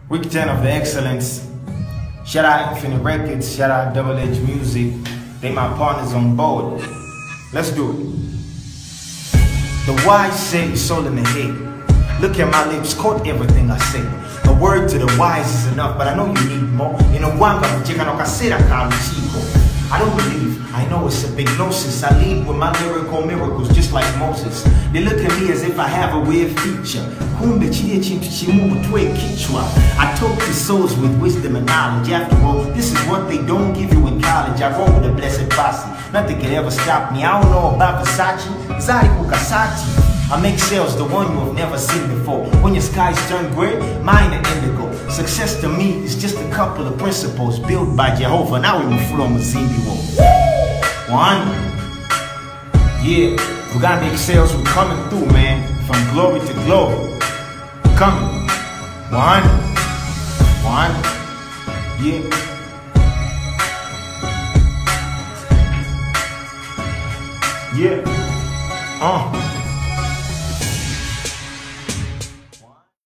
Week 10 of the Excellence. Shout out Infinite Records, shout out Double Edge Music. They my partners on board. Let's do it. The wise say it's all in the head. Look at my lips, quote everything I say. A word to the wise is enough, but I know you need more. I don't believe, I know it's a big gnosis. I lead with my lyrical miracles just like Moses. They look at me as if I have a weird feature. I talk to souls with wisdom and knowledge. After all, this is what they don't give you in college. I roll with a blessed posse. Nothing can ever stop me. I don't know about Versace, Zari Kukasati. I make sales, the one you have never seen before. When your skies turn gray, mine are indigo. Success to me is just a couple of principles built by Jehovah. Now we move from a Zimbiwo. One. Yeah, Luganda XLz, we're coming through, man. From glory to glory. We're coming. One. Yeah. Yeah.